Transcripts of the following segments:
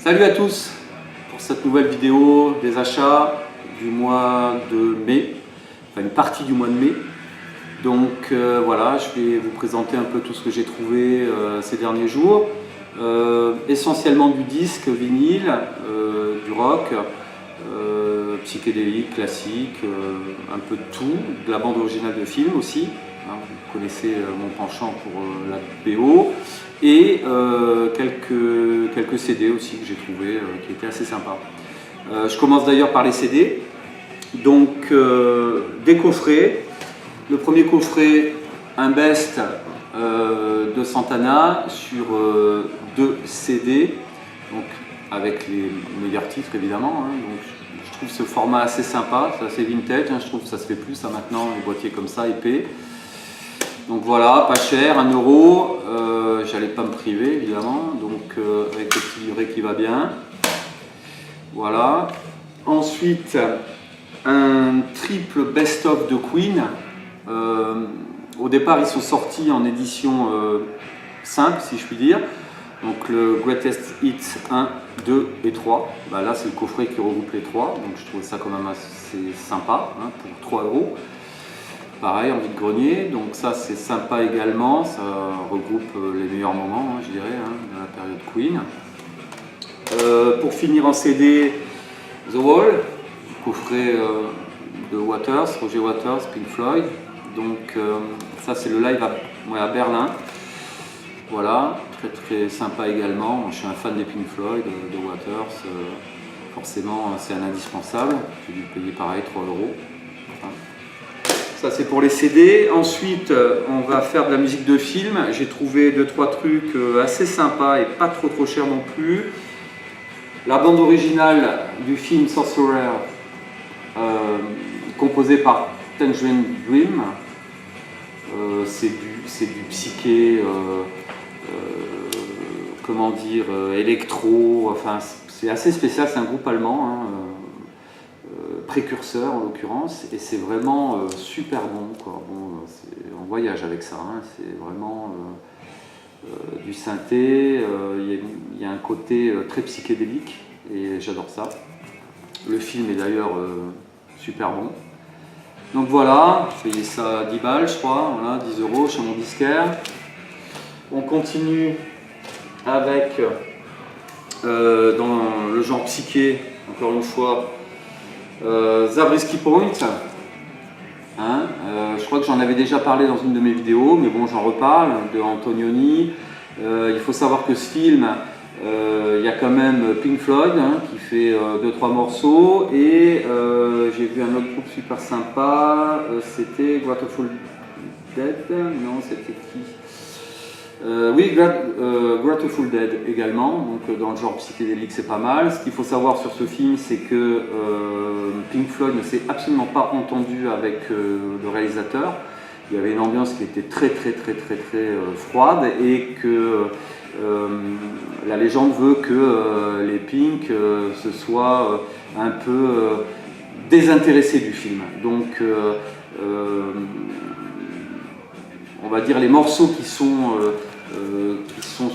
Salut à tous pour cette nouvelle vidéo des achats du mois de mai, enfin une partie du mois de mai. Donc voilà, je vais vous présenter un peu tout ce que j'ai trouvé ces derniers jours. Essentiellement du disque vinyle, du rock, psychédélique, classique, un peu de tout, de la bande originale de film aussi. Hein, vous connaissez mon penchant pour la BO. Et quelques CD aussi que j'ai trouvé qui étaient assez sympas. Je commence d'ailleurs par les CD. Donc des coffrets. Le premier coffret, un best de Santana sur 2 CD, donc avec les meilleurs titres évidemment. Hein. Donc, je trouve ce format assez sympa, c'est assez vintage. Hein. Je trouve que ça se fait plus ça maintenant, les boîtiers comme ça, épais. Donc voilà, pas cher, 1 €, j'allais pas me priver évidemment, donc avec le petit livret qui va bien. Voilà. Ensuite, un triple best-of de Queen. Au départ, ils sont sortis en édition simple, si je puis dire. Donc le Greatest Hits 1, 2 et 3. Bah, là, c'est le coffret qui regroupe les 3, donc je trouve ça quand même assez sympa hein, pour 3 €. Pareil, en vide-grenier, donc ça c'est sympa également, ça regroupe les meilleurs moments, hein, je dirais, hein, de la période Queen. Pour finir en CD, The Wall, coffret de Waters, Roger Waters, Pink Floyd. Donc ça c'est le live à Berlin. Voilà, très très sympa également. Je suis un fan des Pink Floyd, de Waters, forcément c'est un indispensable. J'ai dû payer pareil 3 €. Enfin, ça c'est pour les CD. Ensuite on va faire de la musique de film. J'ai trouvé 2-3 trucs assez sympas et pas trop chers non plus. La bande originale du film Sorcerer, composée par Tangerine Dream. C'est du psyché, comment dire, électro, enfin c'est assez spécial, c'est un groupe allemand. Hein, précurseur en l'occurrence, et c'est vraiment super bon, quoi. Bon, on voyage avec ça, hein. C'est vraiment du synthé, il y a un côté très psychédélique et j'adore ça. Le film est d'ailleurs super bon. Donc voilà, je payais ça 10 balles je crois, voilà, 10 € chez mon disquaire. On continue avec dans le genre psyché, encore une fois, Zabriskie Point, hein, je crois que j'en avais déjà parlé dans une de mes vidéos, mais bon, j'en reparle, de Antonioni. Il faut savoir que ce film, il y a quand même Pink Floyd hein, qui fait 2-3 morceaux, et j'ai vu un autre groupe super sympa, c'était Grateful Dead, non, c'était qui? Oui, Grateful Dead également, donc dans le genre psychédélique c'est pas mal. Ce qu'il faut savoir sur ce film, c'est que Pink Floyd ne s'est absolument pas entendu avec le réalisateur. Il y avait une ambiance qui était très froide, et que la légende veut que les Pink se soient un peu désintéressés du film. Donc on va dire les morceaux qui sont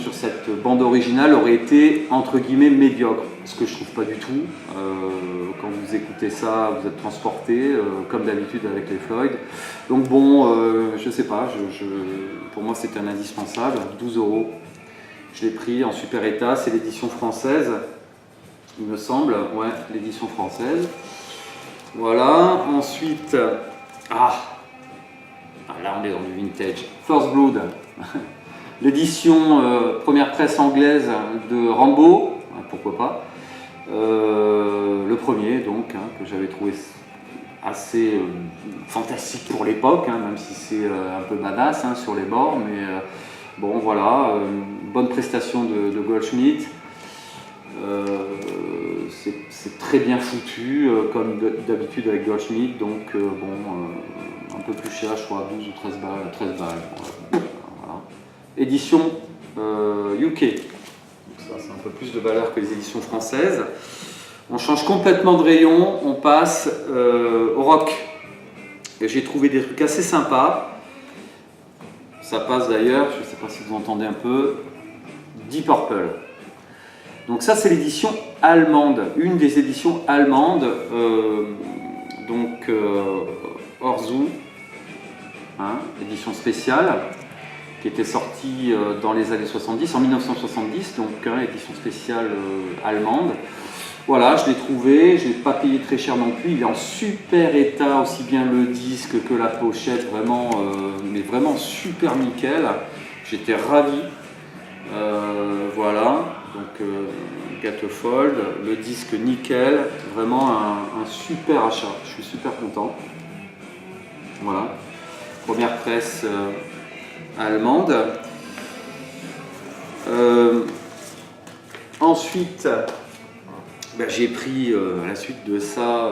sur cette bande originale auraient été entre guillemets médiocres, ce que je trouve pas du tout. Quand vous écoutez ça, vous êtes transporté, comme d'habitude avec les Floyd. Donc bon, je sais pas, pour moi c'est un indispensable, 12 €. Je l'ai pris en super état, c'est l'édition française, il me semble, ouais, l'édition française. Voilà, ensuite, là on est dans du vintage, First Blood. L'édition première presse anglaise de Rambo, pourquoi pas, le premier donc, hein, que j'avais trouvé assez fantastique pour l'époque, hein, même si c'est un peu badass hein, sur les bords, mais bon voilà, bonne prestation de Goldschmidt, c'est très bien foutu, comme d'habitude avec Goldschmidt, donc un peu plus cher, je crois, 12 ou 13 balles. 13 balles voilà. Édition UK. Donc ça, c'est un peu plus de valeur que les éditions françaises. On change complètement de rayon, on passe au rock. Et j'ai trouvé des trucs assez sympas. Ça passe d'ailleurs, je ne sais pas si vous entendez un peu, Deep Purple. Donc ça c'est l'édition allemande, une des éditions allemandes, Orzu, hein, édition spéciale, qui était sortie dans les années 70, en 1970, donc hein, édition spéciale allemande. Voilà, je l'ai trouvé, je n'ai pas payé très cher non plus, il est en super état, aussi bien le disque que la pochette, vraiment, mais vraiment super nickel. J'étais ravi. Voilà, donc Gatefold, le disque nickel, vraiment un super achat, je suis super content. Voilà, première presse allemande. Ensuite, ben, j'ai pris à la suite de ça,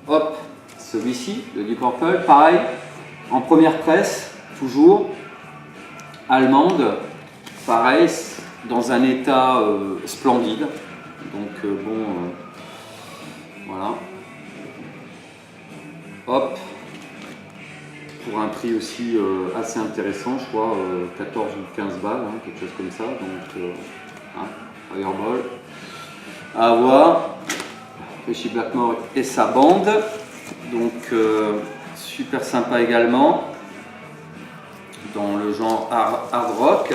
hop, celui-ci, de Deep Purple, pareil, en première presse, toujours, allemande, pareil, dans un état splendide, donc voilà, hop, pour un prix aussi assez intéressant, je crois, 14 ou 15 balles, hein, quelque chose comme ça, donc Fireball, à voir, Richie Blackmore et sa bande, donc super sympa également, dans le genre hard rock.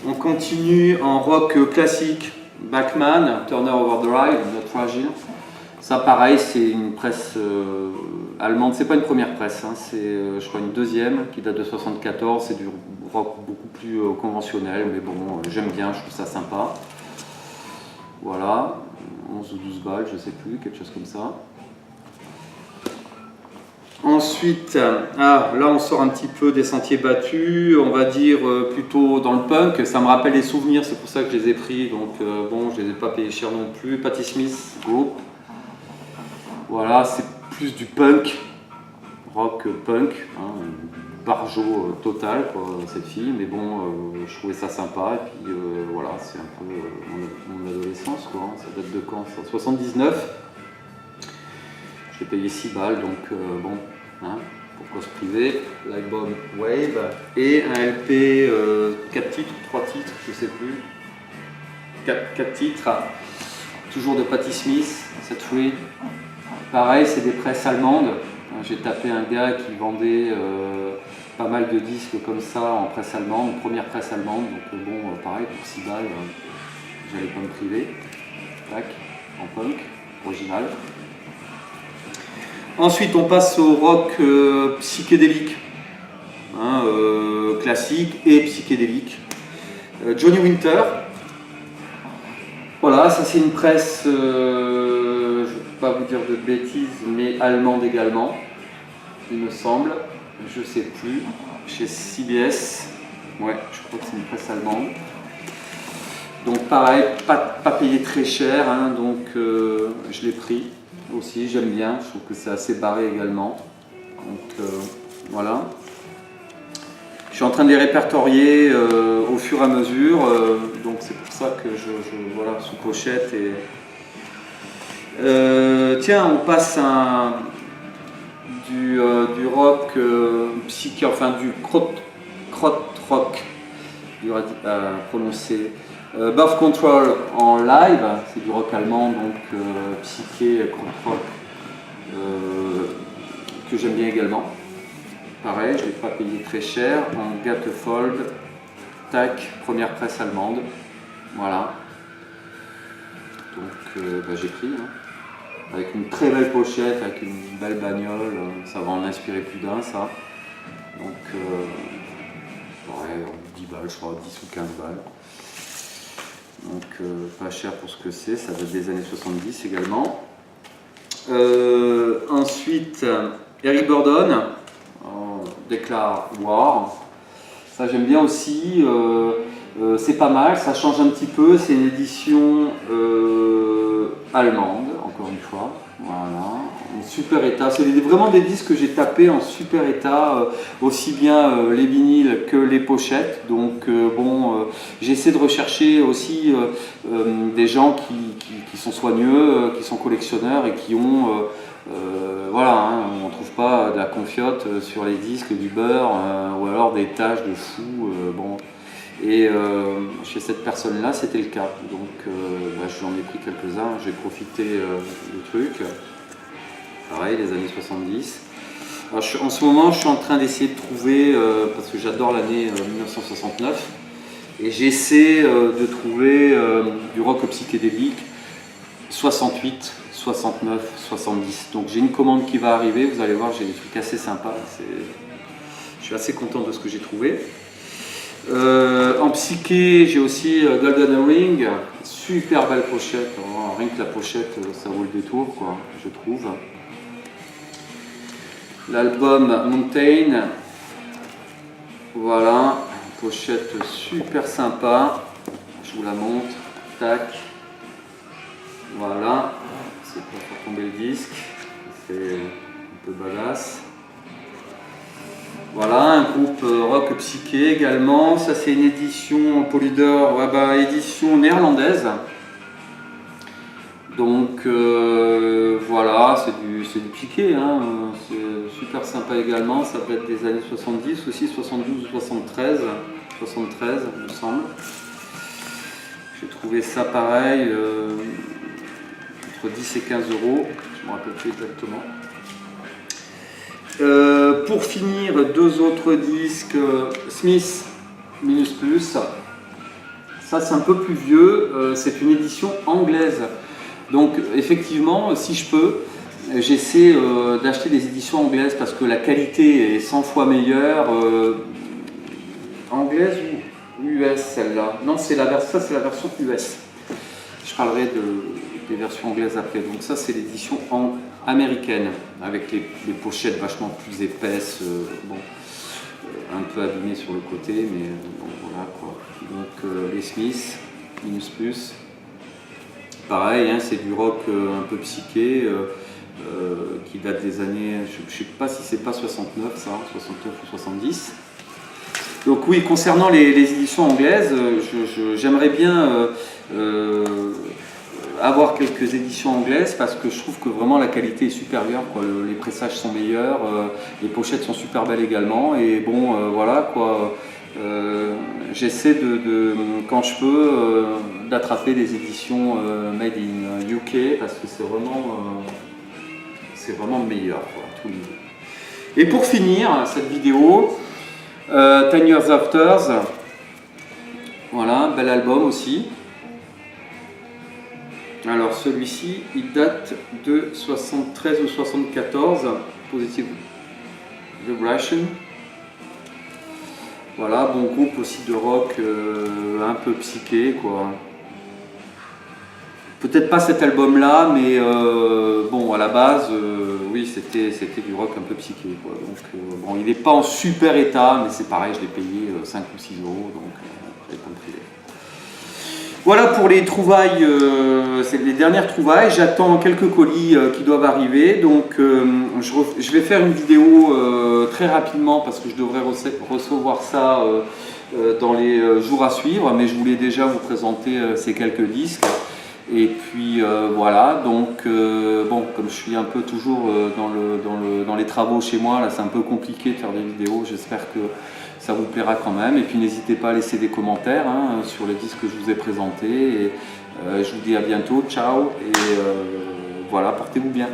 On continue en rock classique, Bachman, Turner Overdrive, Not Fragile. Ça pareil, c'est une presse allemande, c'est pas une première presse, hein, c'est je crois une deuxième qui date de 74, c'est du rock beaucoup plus conventionnel, mais bon, j'aime bien, je trouve ça sympa. Voilà, 11 ou 12 balles, je sais plus, quelque chose comme ça. Ensuite, là on sort un petit peu des sentiers battus, on va dire plutôt dans le punk, ça me rappelle les souvenirs, c'est pour ça que je les ai pris, donc bon, je les ai pas payés cher non plus. Patti Smith Group, voilà, c'est plus du punk, rock punk, hein, barjo total quoi, cette fille, mais bon, je trouvais ça sympa, et puis voilà, c'est un peu mon adolescence quoi, hein. Ça date de quand ça? 79. J'ai payé 6 balles, donc bon, hein, pourquoi se priver. L'album Wave et un LP 4 titres ou 3 titres, je sais plus. 4 titres, toujours de Patti Smith, cette Free. Pareil, c'est des presses allemandes. J'ai tapé un gars qui vendait pas mal de disques comme ça en presse allemande, première presse allemande, donc bon, pareil, pour 6 balles, j'allais pas me priver. Tac, en punk, original. Ensuite, on passe au rock psychédélique, hein, classique et psychédélique. Johnny Winter. Voilà, ça c'est une presse, je ne vais pas vous dire de bêtises, mais allemande également, il me semble. Je ne sais plus. Chez CBS. Ouais, je crois que c'est une presse allemande. Donc pareil, pas payé très cher, hein, donc je l'ai pris. Aussi, j'aime bien, je trouve que c'est assez barré également. Donc voilà. Je suis en train de les répertorier au fur et à mesure, donc c'est pour ça que voilà, sous pochette. Et tiens, on passe du rock psyché, enfin du krautrock, dur à prononcer. Birth Control en live, c'est du rock allemand, donc psyché, krautrock, que j'aime bien également. Pareil, je ne l'ai pas payé très cher, en Gatefold, tac, première presse allemande, voilà. Donc j'ai pris, hein, avec une très belle pochette, avec une belle bagnole, ça va en inspirer plus d'un ça. Donc ouais, 10 balles, je crois, 10 ou 15 balles. Donc pas cher pour ce que c'est, ça date des années 70 également. Ensuite, Eric Burdon, déclare War. Ça j'aime bien aussi, c'est pas mal, ça change un petit peu, c'est une édition allemande, encore une fois. Voilà, en super état. C'est vraiment des disques que j'ai tapés en super état, aussi bien les vinyles que les pochettes. Donc bon, j'essaie de rechercher aussi des gens qui sont soigneux, qui sont collectionneurs et qui ont, voilà, hein, on ne trouve pas de la confiote sur les disques, du beurre ou alors des taches de fou. Bon. Et chez cette personne-là, c'était le cas. Donc j'en ai pris quelques-uns, j'ai profité du truc. Pareil, les années 70. Alors, en ce moment, je suis en train d'essayer de trouver, parce que j'adore l'année 1969, et j'essaie de trouver du rock psychédélique 68, 69, 70. Donc j'ai une commande qui va arriver, vous allez voir, j'ai des trucs assez sympas. Je suis assez content de ce que j'ai trouvé. En psyché, j'ai aussi Golden Ring, super belle pochette, hein. Rien que la pochette, ça vaut le détour, quoi, je trouve. L'album Mountain, voilà, pochette super sympa, je vous la montre, tac, voilà, c'est pour faire tomber le disque, c'est un peu badass. Voilà, un groupe rock psyché également, ça c'est une édition Polydor, édition néerlandaise. Donc voilà, c'est du psyché, hein. C'est super sympa également, ça peut être des années 70 aussi, 72 ou 73, 73 il me semble. J'ai trouvé ça pareil, entre 10 et 15 €, je ne me rappelle plus exactement. Pour finir, deux autres disques, Smith Minus Plus. Ça c'est un peu plus vieux, c'est une édition anglaise. Donc effectivement, si je peux, j'essaie d'acheter des éditions anglaises parce que la qualité est 100 fois meilleure. Anglaise ou US celle-là? Non, ça c'est la version US. Je parlerai des versions anglaises après. Donc ça c'est l'édition américaine avec les pochettes vachement plus épaisses, un peu abîmées sur le côté, mais bon, voilà quoi. Donc les Smiths, Minus Plus. Pareil, hein, c'est du rock un peu psyché qui date des années, je ne sais pas si c'est pas 69 ça, 69 ou 70. Donc oui, concernant les éditions anglaises, j'aimerais bien avoir quelques éditions anglaises parce que je trouve que vraiment la qualité est supérieure, quoi. Les pressages sont meilleurs, les pochettes sont super belles également et bon voilà quoi. J'essaie quand je peux d'attraper des éditions made in UK parce que c'est vraiment meilleur quoi, à tout niveau. Et pour finir cette vidéo, 10 Years After, voilà, bel album aussi. Alors celui-ci il date de 73 ou 74, Positive Vibration. Voilà, bon groupe aussi de rock un peu psyché quoi. Peut-être pas cet album-là, mais bon, à la base, oui, c'était du rock un peu psyché, quoi. Donc, bon, il n'est pas en super état, mais c'est pareil, je l'ai payé 5 ou 6 €, donc j'avais pas me priver. Voilà pour les trouvailles, c'est les dernières trouvailles. J'attends quelques colis qui doivent arriver, donc je vais faire une vidéo très rapidement parce que je devrais recevoir ça dans les jours à suivre, mais je voulais déjà vous présenter ces quelques disques. Et puis voilà, donc bon, comme je suis un peu toujours dans les travaux chez moi, là c'est un peu compliqué de faire des vidéos, j'espère que ça vous plaira quand même. Et puis n'hésitez pas à laisser des commentaires hein, sur les disques que je vous ai présentés. Et je vous dis à bientôt, ciao, et voilà, portez-vous bien.